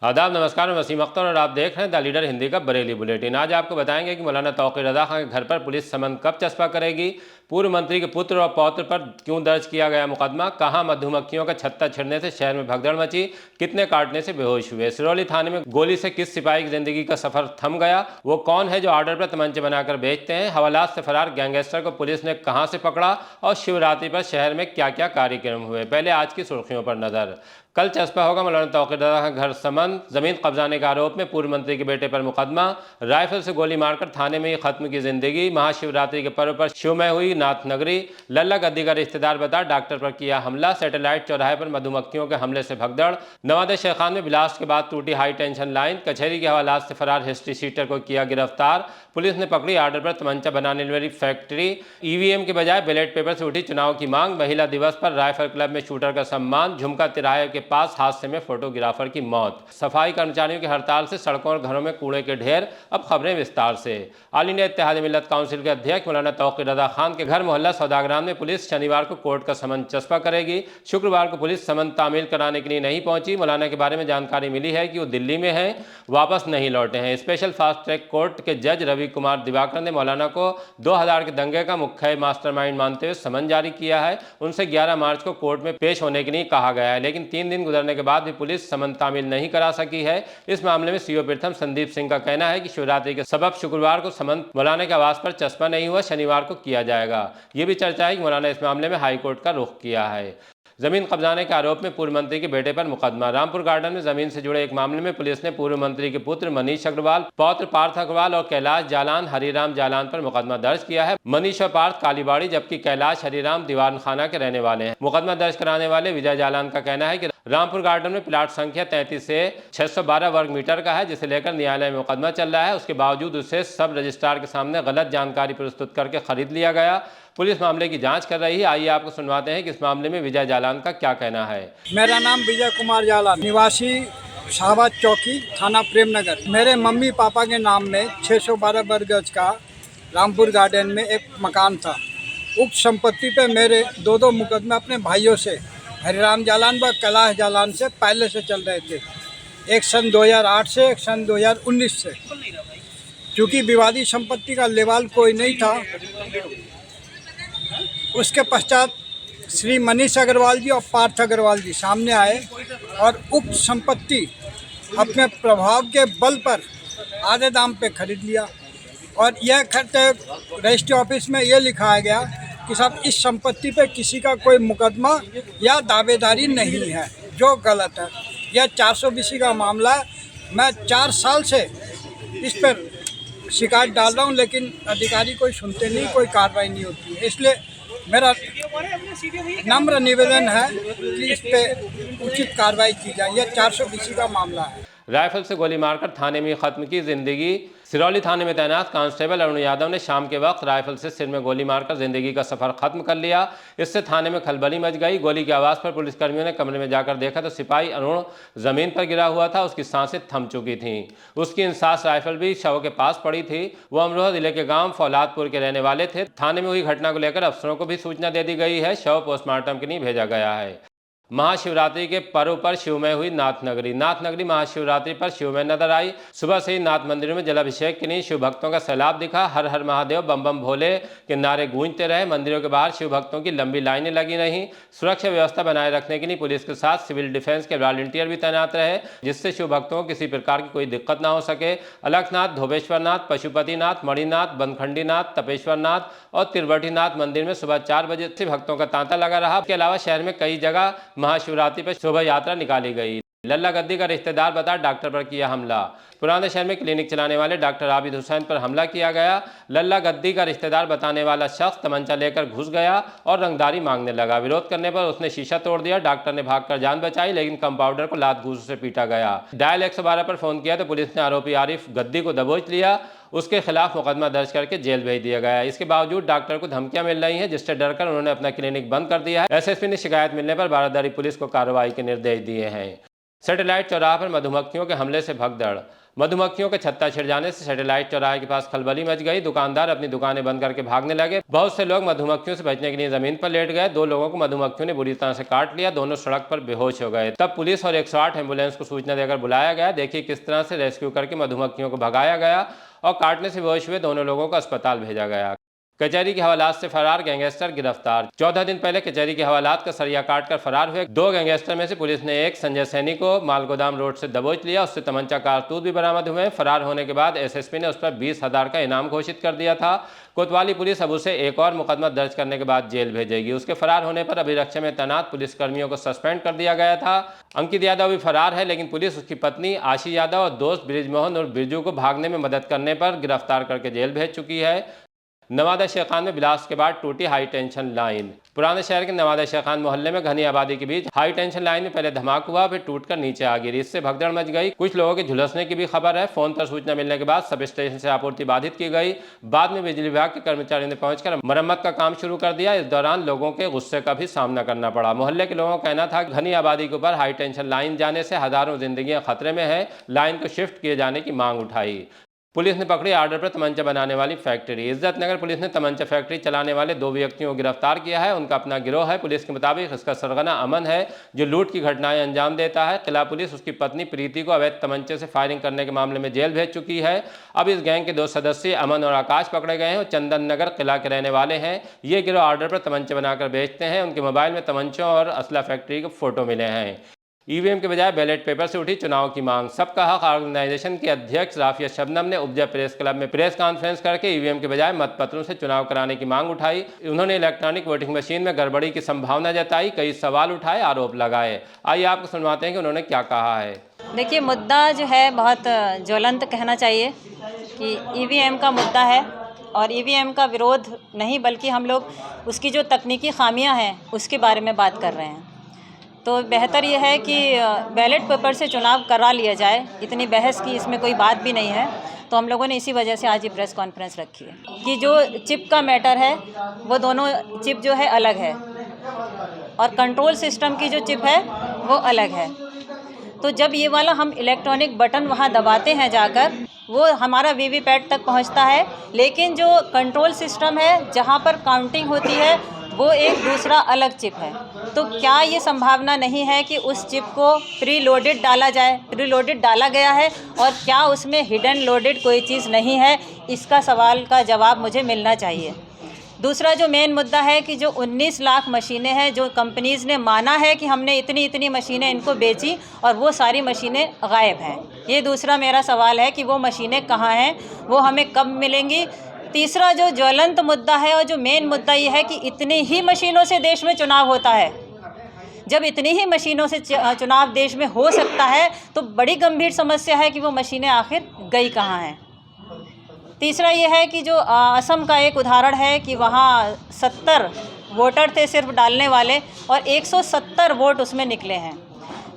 आदाब, नमस्कार। मैं वसीम अख्तर और आप देख रहे हैं द लीडर हिंदी का बरेली बुलेटिन। आज आपको बताएंगे कि मौलाना तौक़ीर रज़ा खान के घर पर पुलिस समन कब चस्पा करेगी, पूर्व मंत्री के पुत्र और पौत्र पर क्यों दर्ज किया गया मुकदमा, कहां मधुमक्खियों का छत्ता छिड़ने से शहर में भगदड़ मची, कितने काटने से बेहोश हुए, सिरौली थाने में गोली से किस सिपाही की जिंदगी का सफर थम गया, वो कौन है जो ऑर्डर पर तमंचे बनाकर बेचते हैं, हवालात से फरार गैंगस्टर को पुलिस ने कहां से पकड़ा और शिवरात्रि पर शहर में क्या क्या कार्यक्रम हुए। पहले आज की सुर्खियों पर नजर। कल चस्पा होगा मौलाना तौक़ीर रज़ा का घर समन, जमीन कब्जाने के आरोप में पूर्व मंत्री के बेटे पर मुकदमा, राइफल से गोली मारकर थाने में ही खत्म की जिंदगी, महाशिवरात्रि के पर्व पर शिवमय हुई नाथ नगरी, लल्ला गद्दी का रिश्तेदार बता डॉक्टर पर किया हमला, सैटेलाइट चौराहे पर मधुमक्खियों के हमले से भगदड़, नवादा शेखान में ब्लास्ट के बाद टूटी हाई टेंशन लाइन, कचहरी के हवालात से फरार हिस्ट्री शीटर को किया गिरफ्तार, पुलिस ने पकड़ी ऑर्डर पर तमंचा बनाने वाली फैक्ट्री, ईवीएम के बजाय बैलेट पेपर से उठी चुनाव की मांग, महिला दिवस पर राइफल क्लब में शूटर का सम्मान, झुमका तिराहे के पास हादसे में फोटोग्राफर की मौत, सफाई कर्मचारियों की हड़ताल से सड़कों और घरों में कूड़े के ढेर। अब खबरें विस्तार से। ऑल इंडिया इत्तेहाद मिल्लत काउंसिल के अध्यक्ष मौलाना तौक़ीर रज़ा खान के घर मोहल्ला सौदागराम में पुलिस शनिवार को कोर्ट का समन चस्पा करेगी। शुक्रवार को पुलिस समन तामील कराने के लिए नहीं पहुंची। मौलाना के बारे में जानकारी मिली है कि वो दिल्ली में हैं, वापस नहीं लौटे हैं। स्पेशल फास्ट ट्रैक कोर्ट के जज रवि कुमार दिवाकर ने मौलाना को 2000 के दंगे का मुख्य मास्टरमाइंड मानते हुए समन जारी किया है। उनसे 11 मार्च को कोर्ट में पेश होने के लिए कहा गया है, लेकिन 3 दिन गुजरने के बाद भी पुलिस समन तामील नहीं करा सकी है। इस मामले में सीओ प्रथम संदीप सिंह का कहना है कि शिवरात्रि के सबब शुक्रवार को समन मौलाना के आवास पर चस्पा नहीं हुआ, शनिवार को किया जाएगा। ये भी चर्चा है कि मौलाना इस मामले में हाईकोर्ट का रुख किया है। जमीन कब्जाने के आरोप में पूर्व मंत्री के बेटे पर मुकदमा। रामपुर गार्डन में जमीन से जुड़े एक मामले में पुलिस ने पूर्व मंत्री के पुत्र मनीष अग्रवाल, पौत्र पार्थ अग्रवाल और कैलाश जालान हरिराम जालान पर मुकदमा दर्ज किया है। मनीष और पार्थ कालीबाड़ी जबकि कैलाश हरिराम दीवान खाना के रहने वाले हैं। मुकदमा दर्ज कराने वाले विजय जालान का कहना है कि रामपुर गार्डन में प्लाट संख्या 33 से 612 वर्ग मीटर का है, जिसे लेकर न्यायालय में मुकदमा चल रहा है। उसके बावजूद उसे सब रजिस्ट्रार के सामने गलत जानकारी प्रस्तुत करके खरीद लिया गया। पुलिस मामले की जांच कर रही है। आइए आपको सुनवाते हैं कि इस मामले में विजय जालान का क्या कहना है। मेरा नाम विजय कुमार जालान, निवासी शाहबाद चौकी, थाना प्रेमनगर। मेरे मम्मी पापा के नाम में 612 वर्ग गज का रामपुर गार्डन में एक मकान था। उक्त संपत्ति पे मेरे दो मुकदमे अपने भाइयों से, हरिराम जालान व कैलाश जालान से पहले से चल रहे थे। एक सन 2008 से, एक सन 2019 से। चूँकि विवादी संपत्ति का लेवाल कोई नहीं था, उसके पश्चात श्री मनीष अग्रवाल जी और पार्थ अग्रवाल जी सामने आए और उक्त संपत्ति अपने प्रभाव के बल पर आधे दाम पे खरीद लिया। और यह खर्च रजिस्ट्री ऑफिस में यह लिखाया गया कि साहब इस संपत्ति पे किसी का कोई मुकदमा या दावेदारी नहीं है, जो गलत है। यह 420 का मामला है। मैं 4 साल से इस पर शिकायत डाल रहा हूँ, लेकिन अधिकारी कोई सुनते नहीं, कोई कार्रवाई नहीं होती है। इसलिए मेरा नम्र निवेदन है कि इस पे उचित कार्रवाई की जाए। यह 420 का मामला है। राइफल से गोली मारकर थाने में खत्म की जिंदगी। सिरौली थाने में तैनात कांस्टेबल अरुण यादव ने शाम के वक्त राइफल से सिर में गोली मारकर जिंदगी का सफर खत्म कर लिया। इससे थाने में खलबली मच गई। गोली की आवाज़ पर पुलिसकर्मियों ने कमरे में जाकर देखा तो सिपाही अरुण जमीन पर गिरा हुआ था। उसकी सांसें थम चुकी थीं। उसकी इंसास राइफल भी शव के पास पड़ी थी। वो अमरोहा जिले के गांव फौलादपुर के रहने वाले थे। थाने में हुई घटना को लेकर अफसरों को भी सूचना दे दी गई है। शव पोस्टमार्टम के लिए भेजा गया है। महाशिवरात्रि के पर्व पर शिवमय हुई नाथ नगरी। नाथ नगरी महाशिवरात्रि पर शिवमय नजर आई। सुबह से ही नाथ मंदिरों में जलाभिषेक के लिए शिव भक्तों का सैलाब दिखा। हर हर महादेव, बम बम भोले के नारे गूंजते रहे। मंदिरों के बाहर शिव भक्तों की लंबी लाइनें लगी रहीं। सुरक्षा व्यवस्था बनाए रखने के लिए पुलिस के साथ सिविल डिफेंस के वॉलंटियर भी तैनात रहे, जिससे शिव भक्तों को किसी प्रकार की कोई दिक्कत ना हो सके। अलखनाथ, धोबेश्वरनाथ, पशुपतिनाथ, मणिनाथ, बनखंडीनाथ, तपेश्वरनाथ और तिरवटीनाथ मंदिर में सुबह 4 बजे से भक्तों का तांता लगा रहा। इसके अलावा शहर में कई जगह महाशिवरात्रि पर शोभा यात्रा निकाली गई। लल्ला गद्दी का रिश्तेदार बता डॉक्टर पर किया हमला। पुराने शहर में क्लिनिक चलाने वाले डॉक्टर आबिद हुसैन पर हमला किया गया। लल्ला गद्दी का रिश्तेदार बताने वाला शख्स तमंचा लेकर घुस गया और रंगदारी मांगने लगा। विरोध करने पर उसने शीशा तोड़ दिया। डॉक्टर ने भागकर जान बचाई, लेकिन कंपाउंडर को लात घूंस से पीटा गया। डायल 112 पर फोन किया तो पुलिस ने आरोपी आरिफ गद्दी को दबोच लिया। उसके खिलाफ मुकदमा दर्ज करके जेल भेज दिया गया। इसके बावजूद डॉक्टर को धमकियां मिल रही हैं, जिससे डरकर उन्होंने अपना क्लिनिक बंद कर दिया है। एसएसपी ने शिकायत मिलने पर बारादरी पुलिस को कार्रवाई के निर्देश दिए हैं। सैटेलाइट चौराहे पर मधुमक्खियों के हमले से भगदड़। मधुमक्खियों के छत्ता छिड़ जाने से सैटेलाइट चौराहे के पास खलबली मच गई। दुकानदार अपनी दुकानें बंद करके भागने लगे। बहुत से लोग मधुमक्खियों से बचने के लिए जमीन पर लेट गए। 2 लोगों को मधुमक्खियों ने बुरी तरह से काट लिया। दोनों सड़क पर बेहोश हो गए। तब पुलिस और 108 एम्बुलेंस को सूचना देकर बुलाया गया। देखिए किस तरह से रेस्क्यू करके मधुमक्खियों को भगाया गया और काटने से बेहोश हुए दोनों लोगों को अस्पताल भेजा गया। कचहरी के हवालात से फरार गैंगस्टर गिरफ्तार। 14 दिन पहले कचहरी के हवालात का सरिया काटकर फरार हुए 2 गैंगस्टर में से पुलिस ने एक संजय सैनी को मालगोदाम रोड से दबोच लिया। उससे तमंचा कारतूस भी बरामद हुए। फरार होने के बाद एसएसपी ने उस पर 20,000 का इनाम घोषित कर दिया था। कोतवाली पुलिस अब उसे एक और मुकदमा दर्ज करने के बाद जेल भेजेगी। उसके फरार होने पर अभिरक्षा में तैनात पुलिसकर्मियों को सस्पेंड कर दिया गया था। अंकित यादव भी फरार है, लेकिन पुलिस उसकी पत्नी आशी यादव और दोस्त ब्रिजमोहन और बिरजू को भागने में मदद करने पर गिरफ्तार करके जेल भेज चुकी है। नवादा शेखान में ब्लास्ट के बाद टूटी हाई टेंशन लाइन। पुराने शहर के नवादा शेखान मोहल्ले में घनी आबादी के बीच हाई टेंशन लाइन में पहले धमाका हुआ, फिर टूटकर नीचे आ गिरी। इससे भगदड़ मच गई। कुछ लोगों के झुलसने की भी खबर है। फोन पर सूचना मिलने के बाद सब स्टेशन से आपूर्ति बाधित की गई। बाद में बिजली विभाग के कर्मचारियों ने पहुंचकर मरम्मत का काम शुरू कर दिया। इस दौरान लोगों के गुस्से का भी सामना करना पड़ा। मोहल्ले के लोगों का कहना था कि घनी आबादी के ऊपर हाई टेंशन लाइन जाने से हजारों जिंदगियां खतरे में है। लाइन को शिफ्ट किए जाने की मांग उठाई। पुलिस ने पकड़ी आर्डर पर तमंचा बनाने वाली फैक्ट्री। इज्जत नगर पुलिस ने तमंचा फैक्ट्री चलाने वाले 2 व्यक्तियों को गिरफ्तार किया है। उनका अपना गिरोह है। पुलिस के मुताबिक इसका सरगना अमन है, जो लूट की घटनाएं अंजाम देता है। किला पुलिस उसकी पत्नी प्रीति को अवैध तमंचे से फायरिंग करने के मामले में जेल भेज चुकी है। अब इस गैंग के 2 सदस्य अमन और आकाश पकड़े गए हैं और चंदन नगर किला के रहने वाले हैं। ये गिरोह आर्डर पर तमंचे बनाकर बेचते हैं। उनके मोबाइल में तमंचों और असला फैक्ट्री के फोटो मिले हैं। ईवीएम के बजाय बैलेट पेपर से उठी चुनाव की मांग। सबका हक ऑर्गेनाइजेशन के अध्यक्ष राफिया शबनम ने उपजा प्रेस क्लब में प्रेस कॉन्फ्रेंस करके ईवीएम के बजाय मतपत्रों से चुनाव कराने की मांग उठाई। उन्होंने इलेक्ट्रॉनिक वोटिंग मशीन में गड़बड़ी की संभावना जताई, कई सवाल उठाए, आरोप लगाए। आइए आपको सुनवाते हैं कि उन्होंने क्या कहा है। देखिए, मुद्दा जो है बहुत ज्वलंत कहना चाहिए कि ईवीएम का मुद्दा है और ईवीएम का विरोध नहीं, बल्कि हम लोग उसकी जो तकनीकी खामियां हैं उसके बारे में बात कर रहे हैं। तो बेहतर यह है कि बैलेट पेपर से चुनाव करा लिया जाए। इतनी बहस की इसमें कोई बात भी नहीं है। तो हम लोगों ने इसी वजह से आज ये प्रेस कॉन्फ्रेंस रखी है कि जो चिप का मैटर है वो दोनों चिप जो है अलग है और कंट्रोल सिस्टम की जो चिप है वो अलग है। तो जब ये वाला हम इलेक्ट्रॉनिक बटन वहाँ दबाते हैं जाकर, वो हमारा वीवीपैट तक पहुँचता है, लेकिन जो कंट्रोल सिस्टम है जहाँ पर काउंटिंग होती है वो एक दूसरा अलग चिप है। तो क्या ये संभावना नहीं है कि उस चिप को प्री लोडेड डाला जाए? प्री लोडेड डाला गया है और क्या उसमें हिडन लोडेड कोई चीज़ नहीं है? इसका सवाल का जवाब मुझे मिलना चाहिए। दूसरा जो मेन मुद्दा है कि जो 19 लाख मशीनें हैं, जो कंपनीज़ ने माना है कि हमने इतनी इतनी मशीनें इनको बेची और वो सारी मशीनें गायब हैं। ये दूसरा मेरा सवाल है कि वो मशीनें कहाँ हैं, वो हमें कब मिलेंगी? तीसरा जो ज्वलंत मुद्दा है और जो मेन मुद्दा ये है कि इतनी ही मशीनों से देश में चुनाव होता है। जब इतनी ही मशीनों से चुनाव देश में हो सकता है तो बड़ी गंभीर समस्या है कि वो मशीनें आखिर गई कहाँ हैं। तीसरा ये है कि जो असम का एक उदाहरण है कि वहाँ 70 वोटर थे सिर्फ डालने वाले और 170 वोट उसमें निकले हैं।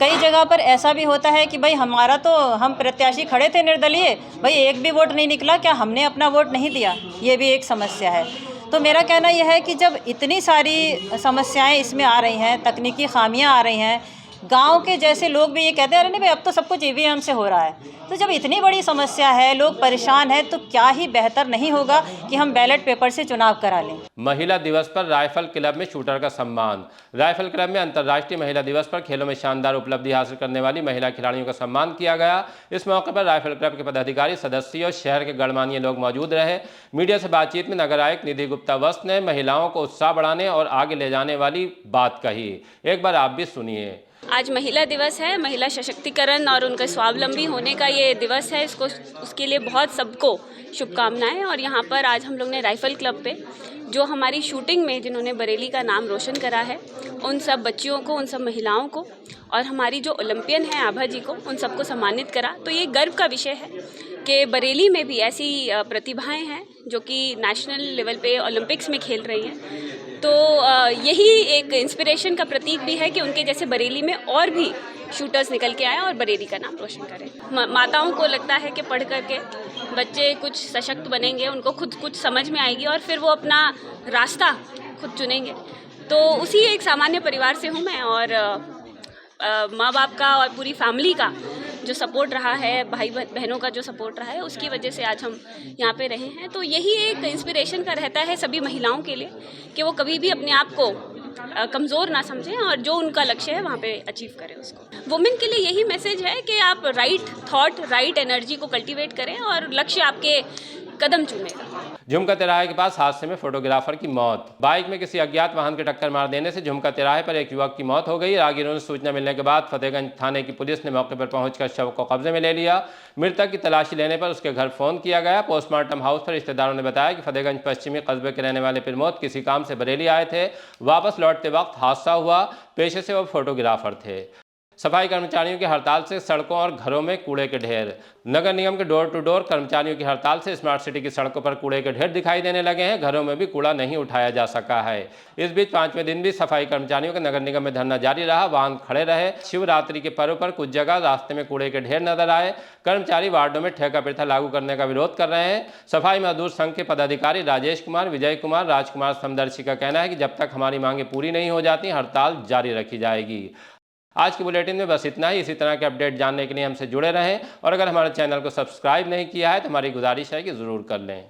कई जगह पर ऐसा भी होता है कि भाई हमारा तो हम प्रत्याशी खड़े थे निर्दलीय, भाई एक भी वोट नहीं निकला, क्या हमने अपना वोट नहीं दिया? ये भी एक समस्या है। तो मेरा कहना यह है कि जब इतनी सारी समस्याएं इसमें आ रही हैं, तकनीकी खामियां आ रही हैं, गांव के जैसे लोग भी ये कहते हैं अरे नहीं भाई अब तो सब कुछ ईवीएम से हो रहा है। तो जब इतनी बड़ी समस्या है, लोग परेशान हैं, तो क्या ही बेहतर नहीं होगा कि हम बैलेट पेपर से चुनाव करा लें। महिला दिवस पर राइफल क्लब में शूटर का सम्मान। राइफल क्लब में अंतर्राष्ट्रीय महिला दिवस पर खेलों में शानदार उपलब्धि हासिल करने वाली महिला खिलाड़ियों का सम्मान किया गया। इस मौके पर राइफल क्लब के पदाधिकारी, सदस्य और शहर के गणमान्य लोग मौजूद रहे। मीडिया से बातचीत में नगर आयुक्त निधि गुप्ता वस्त ने महिलाओं को उत्साह बढ़ाने और आगे ले जाने वाली बात कही। एक बार आप भी सुनिए। आज महिला दिवस है, महिला सशक्तिकरण और उनका स्वावलंबी होने का ये दिवस है। इसको उसके लिए बहुत सबको शुभकामनाएं। और यहाँ पर आज हम लोग ने राइफल क्लब पे जो हमारी शूटिंग में जिन्होंने बरेली का नाम रोशन करा है, उन सब बच्चियों को, उन सब महिलाओं को और हमारी जो ओलंपियन हैं आभा जी को, उन सबको सम्मानित करा। तो ये गर्व का विषय है कि बरेली में भी ऐसी प्रतिभाएं हैं जो कि नेशनल लेवल पे ओलंपिक्स में खेल रही हैं। तो यही एक इंस्पिरेशन का प्रतीक भी है कि उनके जैसे बरेली में और भी शूटर्स निकल के आए और बरेली का नाम रोशन करें। माताओं को लगता है कि पढ़ करके बच्चे कुछ सशक्त बनेंगे, उनको खुद कुछ समझ में आएगी और फिर वो अपना रास्ता खुद चुनेंगे। तो उसी एक सामान्य परिवार से हूँ मैं और माँ बाप का और पूरी फैमिली का जो सपोर्ट रहा है, भाई बहनों का जो सपोर्ट रहा है, उसकी वजह से आज हम यहाँ पे रहे हैं। तो यही एक इंस्पिरेशन का रहता है सभी महिलाओं के लिए कि वो कभी भी अपने आप को कमज़ोर ना समझें और जो उनका लक्ष्य है वहाँ पे अचीव करें उसको। वुमेन के लिए यही मैसेज है कि आप राइट थॉट, राइट एनर्जी को कल्टीवेट करें और लक्ष्य आपके कदम चूमेगा। झुमका तिराहे के पास हादसे में फोटोग्राफर की मौत। बाइक में किसी अज्ञात वाहन के टक्कर मार देने से झुमका तिराहे पर एक युवक की मौत हो गई। राहगीरों ने सूचना मिलने के बाद फतेहगंज थाने की पुलिस ने मौके पर पहुंचकर शव को कब्जे में ले लिया। मृतक की तलाशी लेने पर उसके घर फोन किया गया। पोस्टमार्टम हाउस पर रिश्तेदारों ने बताया कि फतेहगंज पश्चिमी कस्बे के रहने वाले प्रमोद किसी काम से बरेली आए थे। वापस लौटते वक्त हादसा हुआ। पेशे से वो फोटोग्राफर थे। सफाई कर्मचारियों की हड़ताल से सड़कों और घरों में कूड़े के ढेर। नगर निगम के डोर टू डोर कर्मचारियों की हड़ताल से स्मार्ट सिटी की सड़कों पर कूड़े के ढेर दिखाई देने लगे हैं। घरों में भी कूड़ा नहीं उठाया जा सका है। इस बीच 5वें दिन भी सफाई कर्मचारियों का नगर निगम में धरना जारी रहा। वाहन खड़े रहे। शिवरात्रि के पर्व पर कुछ जगह रास्ते में कूड़े के ढेर नजर आए। कर्मचारी वार्डों में ठेका प्रथा लागू करने का विरोध कर रहे हैं। सफाई मजदूर संघ के पदाधिकारी राजेश कुमार, विजय कुमार, राजकुमार समदर्शी का कहना है कि जब तक हमारी मांगे पूरी नहीं हो जाती हड़ताल जारी रखी जाएगी। आज की बुलेटिन में बस इतना ही। इसी तरह के अपडेट जानने के लिए हमसे जुड़े रहें और अगर हमारे चैनल को सब्सक्राइब नहीं किया है तो हमारी गुजारिश है कि ज़रूर कर लें।